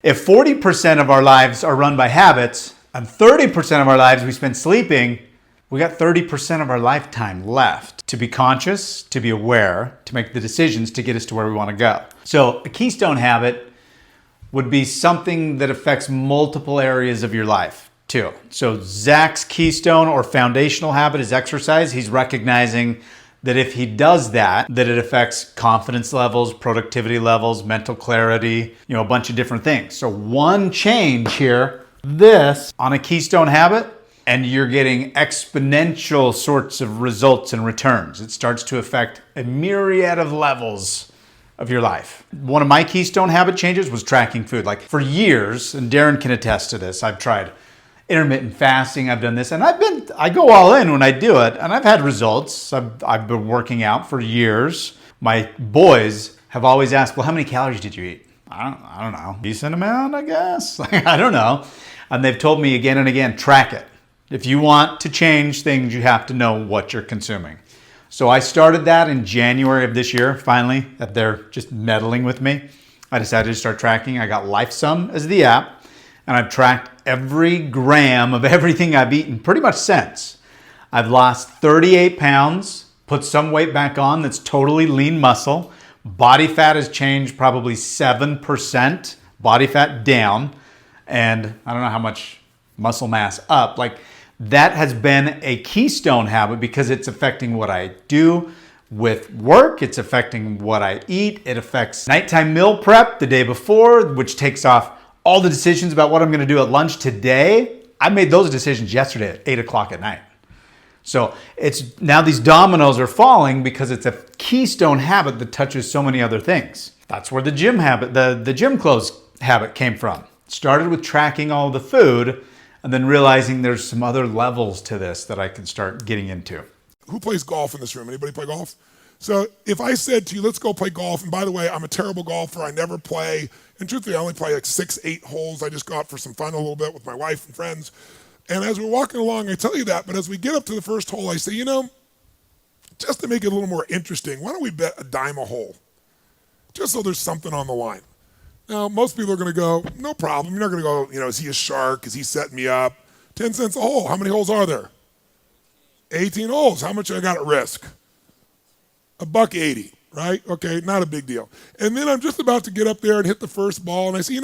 If 40% of our lives are run by habits and 30% of our lives we spend sleeping, we got 30% of our lifetime left to be conscious, to be aware, to make the decisions to get us to where we want to go. So a keystone habit would be something that affects multiple areas of your life too. So Zach's keystone or foundational habit is exercise. He's recognizing that if he does that, that it affects confidence levels, productivity levels, mental clarity, a bunch of different things. So one change here, this on a keystone habit, and you're getting exponential sorts of results and returns. It starts to affect a myriad of levels of your life. One of my keystone habit changes was tracking food. Like for years, and Darren can attest to this, I've tried intermittent fasting, I've done this, and I go all in when I do it, and I've had results. I've been working out for years. My boys have always asked, well, how many calories did you eat? I don't know. Decent amount, I guess. I don't know. And they've told me again and again, track it. If you want to change things, you have to know what you're consuming. So I started that in January of this year, finally, that they're just meddling with me. I decided to start tracking. I got LifeSum as the app, and I've tracked every gram of everything I've eaten pretty much since. I've lost 38 pounds, put some weight back on that's totally lean muscle. Body fat has changed probably 7%, body fat down, and I don't know how much muscle mass up. That has been a keystone habit because it's affecting what I do with work. It's affecting what I eat. It affects nighttime meal prep the day before, which takes off all the decisions about what I'm going to do at lunch today. I made those decisions yesterday at 8 o'clock at night. So it's now these dominoes are falling because it's a keystone habit that touches so many other things. That's where the gym habit, the gym clothes habit came from. It started with tracking all the food, and then realizing there's some other levels to this that I can start getting into. Who plays golf in this room? Anybody play golf? So if I said to you, let's go play golf, and by the way, I'm a terrible golfer, I never play, and truthfully, I only play like 6-8 holes. I just go out for some fun a little bit with my wife and friends. And as we're walking along, I tell you that, but as we get up to the first hole, I say, just to make it a little more interesting, why don't we bet a dime a hole? Just so there's something on the line. Now, most people are going to go, no problem. You're not going to go, is he a shark? Is he setting me up? 10 cents a hole. How many holes are there? 18 holes. How much I got at risk? $1.80, right? Okay, not a big deal. And then I'm just about to get up there and hit the first ball, and I say,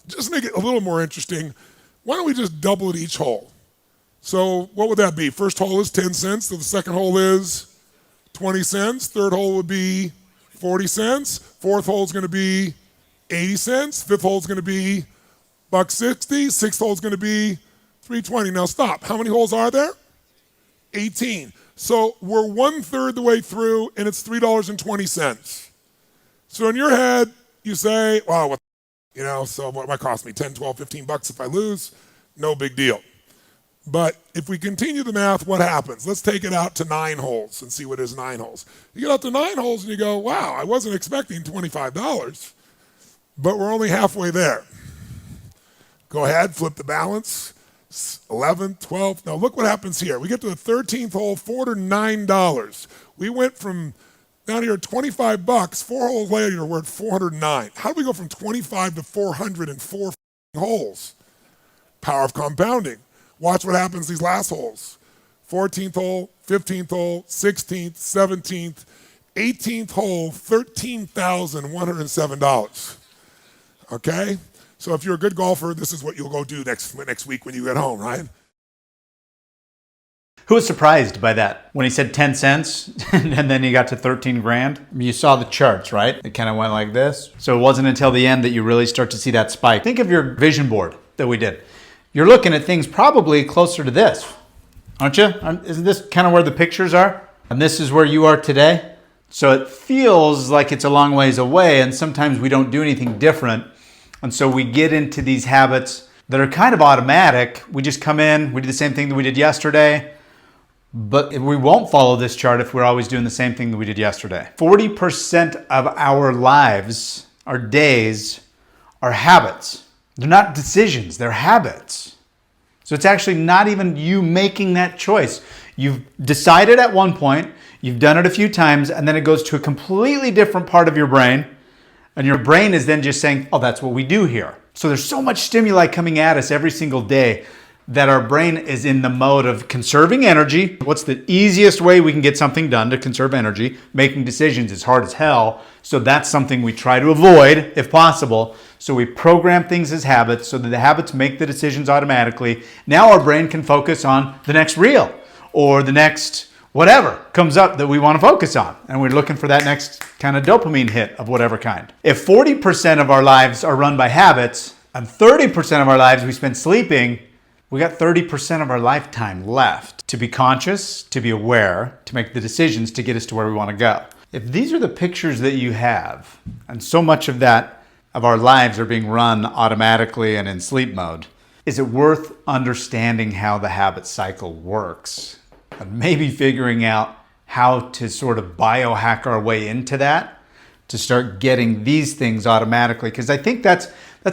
just to make it a little more interesting, why don't we just double it each hole? So what would that be? First hole is 10 cents, so the second hole is 20 cents. Third hole would be 40 cents. Fourth hole is going to be 80 cents. Fifth hole is going to be $1.60. Sixth hole is going to be $3.20. Now stop. How many holes are there? 18. So we're 1/3 the way through, and it's $3.20. So in your head, you say, wow, so what might cost me? 10, 12, 15 bucks if I lose? No big deal. But if we continue the math, what happens? Let's take it out to 9 holes and see what is 9 holes. You get out to 9 holes and you go, wow, I wasn't expecting $25, but we're only halfway there. Go ahead, flip the balance. 11, 12. Now look what happens here. We get to the 13th hole, $409. We went from down here at 25 bucks. 4 holes later, we're at 409. How do we go from 25 to 404 holes? Power of compounding. Watch what happens these last holes. 14th hole, 15th hole, 16th, 17th, 18th hole, $13,107. Okay? So if you're a good golfer, this is what you'll go do next week when you get home, right? Who was surprised by that when he said 10 cents and then he got to 13 grand? You saw the charts, right? It kind of went like this. So it wasn't until the end that you really start to see that spike. Think of your vision board that we did. You're looking at things probably closer to this, aren't you? Isn't this kind of where the pictures are? And this is where you are today? So it feels like it's a long ways away, and sometimes we don't do anything different. And so we get into these habits that are kind of automatic. We just come in, we do the same thing that we did yesterday, but we won't follow this chart if we're always doing the same thing that we did yesterday. 40% of our lives, our days, are habits. They're not decisions, they're habits. So it's actually not even you making that choice. You've decided at one point, you've done it a few times, and then it goes to a completely different part of your brain, And your brain is then just saying, oh, that's what we do here. So there's so much stimuli coming at us every single day that our brain is in the mode of conserving energy. What's the easiest way we can get something done to conserve energy? Making decisions is hard as hell. So that's something we try to avoid if possible. So we program things as habits so that the habits make the decisions automatically. Now our brain can focus on the next reel or the next whatever comes up that we want to focus on. And we're looking for that next kind of dopamine hit of whatever kind. If 40% of our lives are run by habits and 30% of our lives we spend sleeping, we got 30% of our lifetime left to be conscious, to be aware, to make the decisions to get us to where we want to go. If these are the pictures that you have, and so much of that of our lives are being run automatically and in sleep mode, is it worth understanding how the habit cycle works? And maybe figuring out how to sort of biohack our way into that to start getting these things automatically. Because I think that's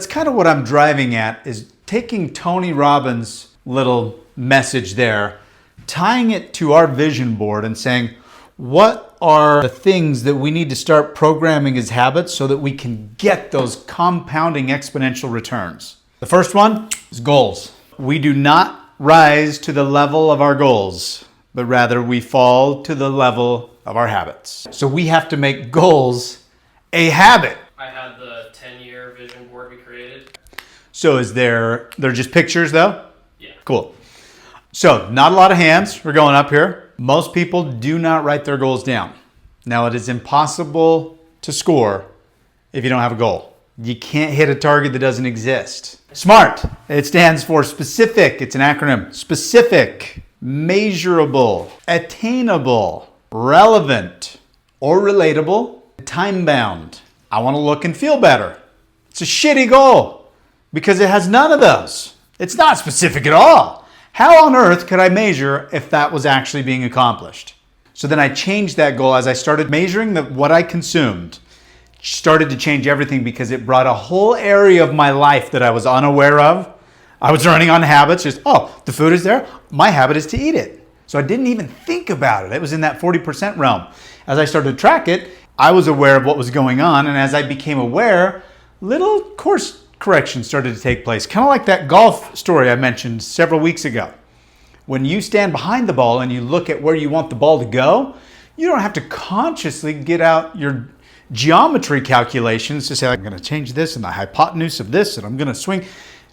kind of what I'm driving at, is taking Tony Robbins' little message there, tying it to our vision board and saying, what are the things that we need to start programming as habits so that we can get those compounding exponential returns? The first one is goals. We do not rise to the level of our goals, but rather we fall to the level of our habits. So we have to make goals a habit. I had the 10-year vision board we created. So they're just pictures though? Yeah. Cool. So not a lot of hands. We're going up here. Most people do not write their goals down. Now it is impossible to score if you don't have a goal. You can't hit a target that doesn't exist. SMART. It stands for specific. It's an acronym. Specific, measurable, attainable, relevant, or relatable, time-bound. I want to look and feel better. It's a shitty goal because it has none of those. It's not specific at all. How on earth could I measure if that was actually being accomplished? So then I changed that goal as I started measuring what I consumed. Started to change everything because it brought a whole area of my life that I was unaware of. I was running on habits, just, oh, the food is there. My habit is to eat it. So I didn't even think about it. It was in that 40% realm. As I started to track it, I was aware of what was going on. And as I became aware, little course corrections started to take place. Kind of like that golf story I mentioned several weeks ago. When you stand behind the ball and you look at where you want the ball to go, you don't have to consciously get out your geometry calculations to say, I'm going to change this and the hypotenuse of this and I'm going to swing.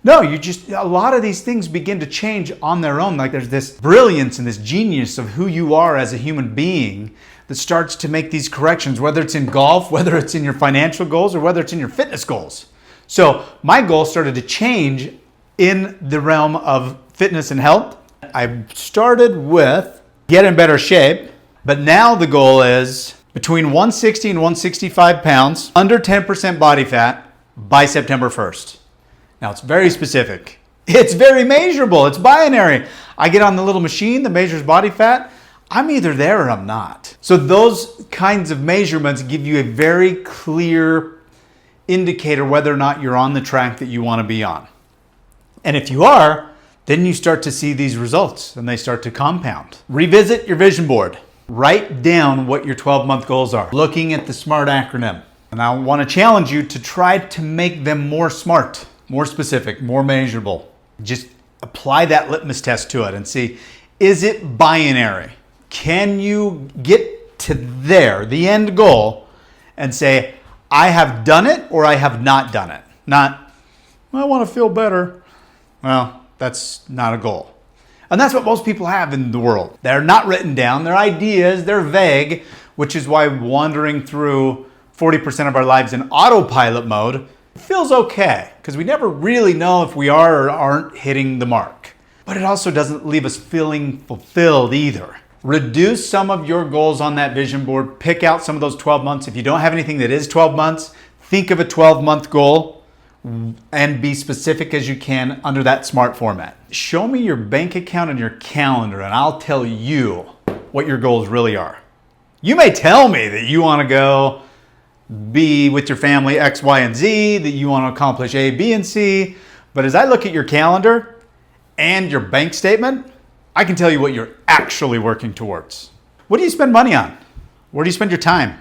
No, a lot of these things begin to change on their own. Like there's this brilliance and this genius of who you are as a human being that starts to make these corrections, whether it's in golf, whether it's in your financial goals, or whether it's in your fitness goals. So my goal started to change in the realm of fitness and health. I started with get in better shape, but now the goal is between 160 and 165 pounds, under 10% body fat by September 1st. Now it's very specific. It's very measurable. It's binary. I get on the little machine that measures body fat. I'm either there or I'm not. So those kinds of measurements give you a very clear indicator whether or not you're on the track that you want to be on. And if you are, then you start to see these results and they start to compound. Revisit your vision board. Write down what your 12-month goals are. Looking at the SMART acronym. And I want to challenge you to try to make them more smart, more specific, more measurable. Just apply that litmus test to it and see, is it binary? Can you get to there, the end goal, and say, I have done it or I have not done it? Not, I want to feel better. Well, that's not a goal. And that's what most people have in the world. They're not written down, they're ideas, they're vague, which is why wandering through 40% of our lives in autopilot mode feels okay, because we never really know if we are or aren't hitting the mark. But it also doesn't leave us feeling fulfilled either. Reduce some of your goals on that vision board. Pick out some of those 12 months. If you don't have anything that is 12 months, think of a 12-month goal and be specific as you can under that SMART format. Show me your bank account and your calendar and I'll tell you what your goals really are. You may tell me that you want to go be with your family X, Y, and Z, that you want to accomplish A, B, and C, but as I look at your calendar and your bank statement, I can tell you what you're actually working towards. What do you spend money on? Where do you spend your time?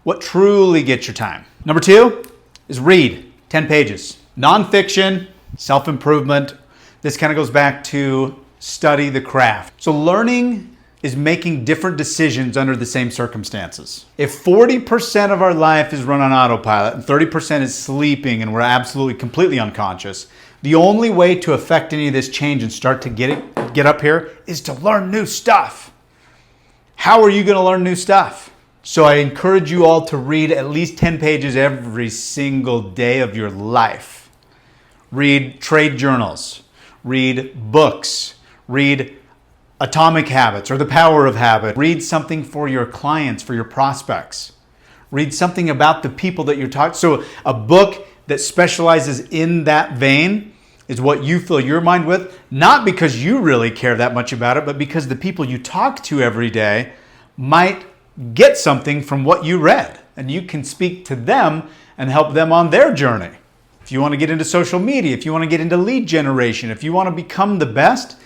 what truly gets your time. Number 2 is read 10 pages. Nonfiction, self-improvement. This kind of goes back to study the craft. So learning is making different decisions under the same circumstances. If 40% of our life is run on autopilot and 30% is sleeping and we're absolutely completely unconscious, the only way to affect any of this change and start to get up here is to learn new stuff. How are you going to learn new stuff? So I encourage you all to read at least 10 pages every single day of your life. Read trade journals, read books, read Atomic Habits or The Power of Habit. Read something for your clients, for your prospects. Read something about the people that you're talking. So a book that specializes in that vein is what you fill your mind with, not because you really care that much about it, but because the people you talk to every day might get something from what you read, and you can speak to them and help them on their journey. If you want to get into social media, if you want to get into lead generation, if you want to become the best,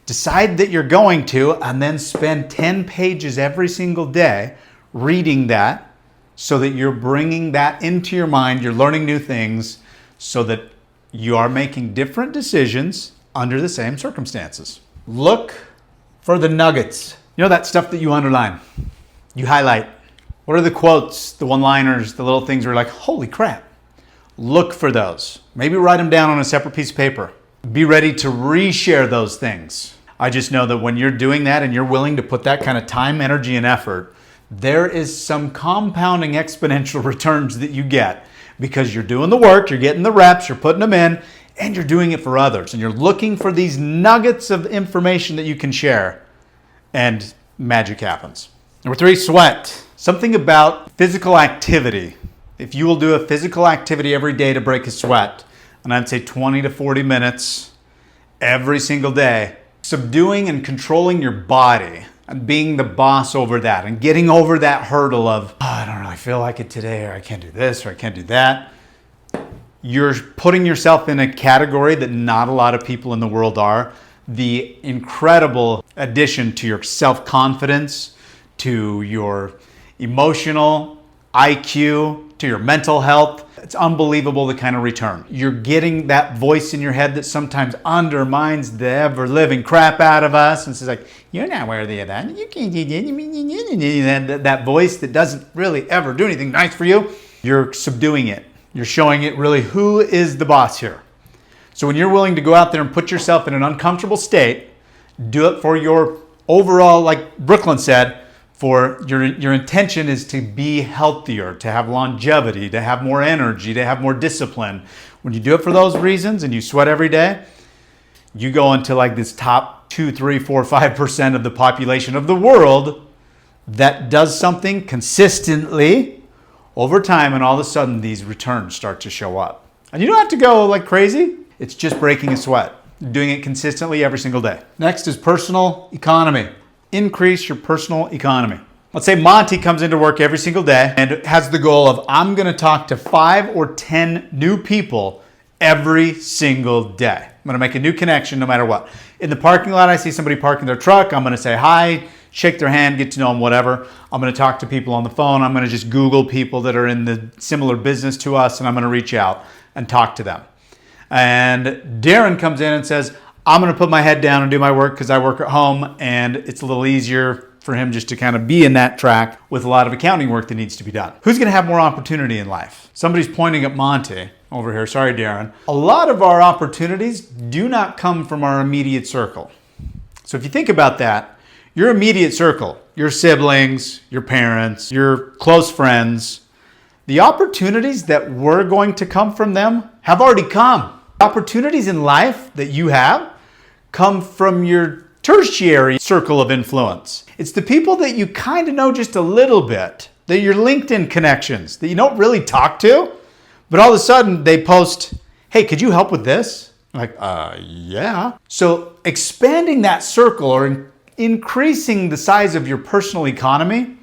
decide that you're going to, and then spend 10 pages every single day reading that so that you're bringing that into your mind, you're learning new things so that you are making different decisions under the same circumstances. Look for the nuggets. You know that stuff that you underline, you highlight. What are the quotes, the one-liners, the little things where you're like, holy crap. Look for those. Maybe write them down on a separate piece of paper. Be ready to reshare those things. I just know that when you're doing that and you're willing to put that kind of time, energy, and effort, there is some compounding exponential returns that you get because you're doing the work, you're getting the reps, you're putting them in, and you're doing it for others. And you're looking for these nuggets of information that you can share, and magic happens. Number 3, sweat. Something about physical activity. If you will do a physical activity every day to break a sweat, and I'd say 20 to 40 minutes every single day, subduing and controlling your body and being the boss over that and getting over that hurdle of, oh, I don't really feel like it today, or I can't do this, or I can't do that. You're putting yourself in a category that not a lot of people in the world are. The incredible addition to your self-confidence, to your emotional IQ, to your mental health. It's unbelievable the kind of return. You're getting that voice in your head that sometimes undermines the ever-living crap out of us and says like, you're not worthy of that. You can't do that. That voice that doesn't really ever do anything nice for you. You're subduing it. You're showing it really who is the boss here. So when you're willing to go out there and put yourself in an uncomfortable state, do it for your overall, like Brooklyn said, for your intention is to be healthier, to have longevity, to have more energy, to have more discipline. When you do it for those reasons and you sweat every day, you go into like this top 2, 3, 4, 5% of the population of the world that does something consistently over time, and all of a sudden these returns start to show up. And you don't have to go like crazy. It's just breaking a sweat, doing it consistently every single day. Next is personal economy. Increase your personal economy. Let's say Monty comes into work every single day and has the goal of, I'm going to talk to 5 or 10 new people every single day. I'm going to make a new connection no matter what. In the parking lot, I see somebody parking their truck. I'm going to say hi, shake their hand, get to know them, whatever. I'm going to talk to people on the phone. I'm going to just Google people that are in the similar business to us, and I'm going to reach out and talk to them. And Darren comes in and says, I'm going to put my head down and do my work because I work at home, and it's a little easier for him just to kind of be in that track with a lot of accounting work that needs to be done. Who's going to have more opportunity in life? Somebody's pointing at Monty over here. Sorry, Darren. A lot of our opportunities do not come from our immediate circle. So if you think about that, your immediate circle, your siblings, your parents, your close friends, the opportunities that were going to come from them have already come. Opportunities in life that you have come from your tertiary circle of influence. It's the people that you kind of know just a little bit, that your LinkedIn connections that you don't really talk to, but all of a sudden they post, hey, could you help with this? I'm like, yeah. So expanding that circle or increasing the size of your personal economy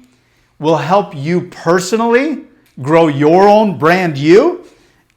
will help you personally grow your own brand you,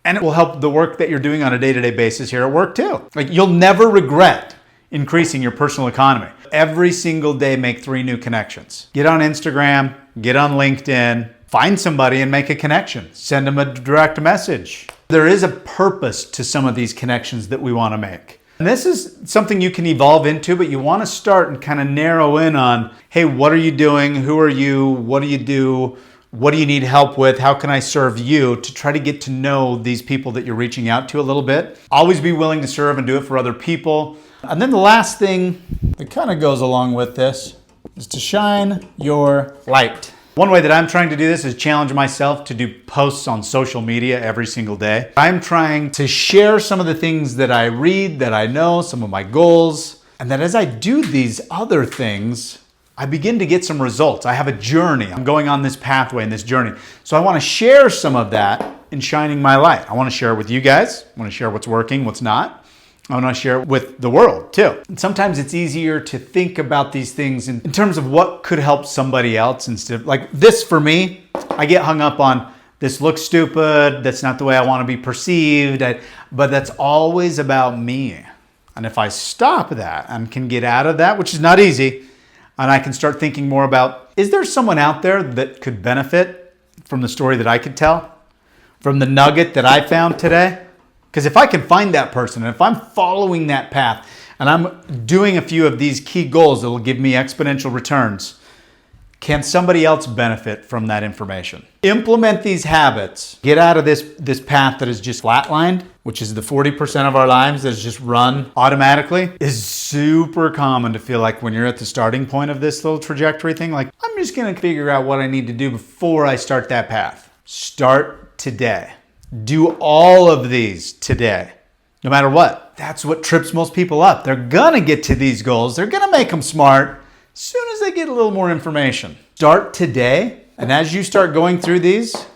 and it will help the work that you're doing on a day-to-day basis here at work too. Like, you'll never regret increasing your personal economy. Every single day, make 3 new connections. Get on Instagram, get on LinkedIn, Find somebody and make a connection. Send them a direct message. There is a purpose to some of these connections that we want to make. And this is something you can evolve into, but you want to start and kind of narrow in on, hey, what are you doing? Who are you? What do you do? What do you need help with? How can I serve you? To try to get to know these people that you're reaching out to a little bit. Always be willing to serve and do it for other people. And then the last thing that kind of goes along with this is to shine your light. One way that I'm trying to do this is challenge myself to do posts on social media every single day. I'm trying to share some of the things that I read, that I know, some of my goals, and that as I do these other things, I begin to get some results. I have a journey. I'm going on this pathway and this journey. So I want to share some of that in shining my light. I want to share it with you guys. I want to share what's working, what's not. I want to share it with the world too. And sometimes it's easier to think about these things in terms of what could help somebody else instead of, like this for me, I get hung up on this looks stupid, that's not the way I want to be perceived, but that's always about me. And if I stop that and can get out of that, which is not easy, and I can start thinking more about, is there someone out there that could benefit from the story that I could tell? From the nugget that I found today? Because if I can find that person, and if I'm following that path, and I'm doing a few of these key goals that will give me exponential returns, can somebody else benefit from that information? Implement these habits. Get out of this path that is just flatlined, which is the 40% of our lives that is just run automatically. Is super common to feel like when you're at the starting point of this little trajectory thing, like, I'm just gonna figure out what I need to do before I start that path. Start today. Do all of these today, no matter what. That's what trips most people up. They're gonna get to these goals. They're gonna make them smart as soon as they get a little more information. Start today, and as you start going through these,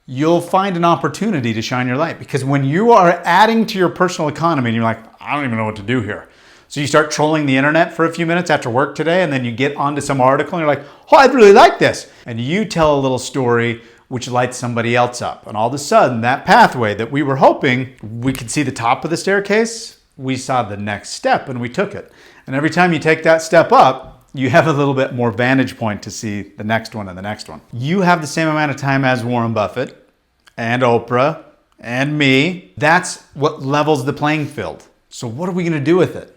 you'll find an opportunity to shine your light. Because when you are adding to your personal economy and you're like, I don't even know what to do here. So you start trolling the internet for a few minutes after work today, and then you get onto some article and you're like, oh, I'd really like this. And you tell a little story which lights somebody else up. And all of a sudden, that pathway that we were hoping we could see the top of the staircase, we saw the next step and we took it. And every time you take that step up, you have a little bit more vantage point to see the next one and the next one. You have the same amount of time as Warren Buffett and Oprah and me. That's what levels the playing field. So what are we gonna do with it?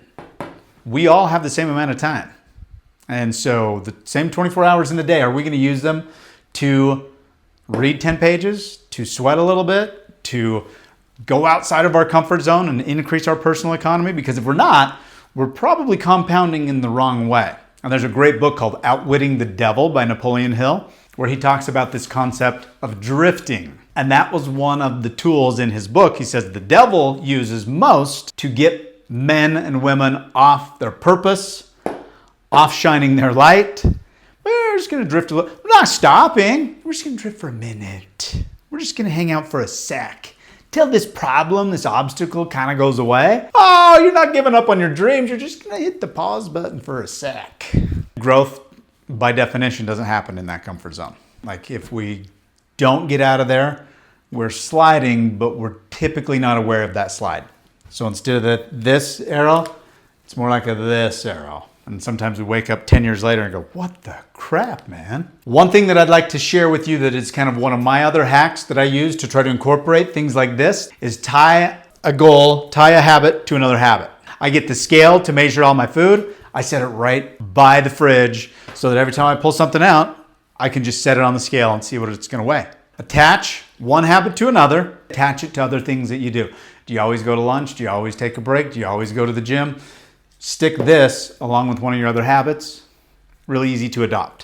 We all have the same amount of time. And so the same 24 hours in the day, are we gonna use them to read 10 pages, to sweat a little bit, to go outside of our comfort zone and increase our personal economy? Because if we're not, we're probably compounding in the wrong way. And there's a great book called Outwitting the Devil by Napoleon Hill, where he talks about this concept of drifting. And that was one of the tools in his book. He says the devil uses most to get men and women off their purpose, off shining their light. We're just going to drift a little. We're not stopping. We're just going to drift for a minute. We're just going to hang out for a sec till this problem, this obstacle kind of goes away. Oh, you're not giving up on your dreams. You're just going to hit the pause button for a sec. Growth, by definition, doesn't happen in that comfort zone. Like if we don't get out of there, we're sliding, but we're typically not aware of that slide. So instead of this arrow, it's more like a this arrow. And sometimes we wake up 10 years later and go, what the crap, man? One thing that I'd like to share with you that is kind of one of my other hacks that I use to try to incorporate things like this is tie a goal, tie a habit to another habit. I get the scale to measure all my food. I set it right by the fridge so that every time I pull something out, I can just set it on the scale and see what it's gonna weigh. Attach one habit to another, attach it to other things that you do. Do you always go to lunch? Do you always take a break? Do you always go to the gym? Stick this along with one of your other habits. Really easy to adopt.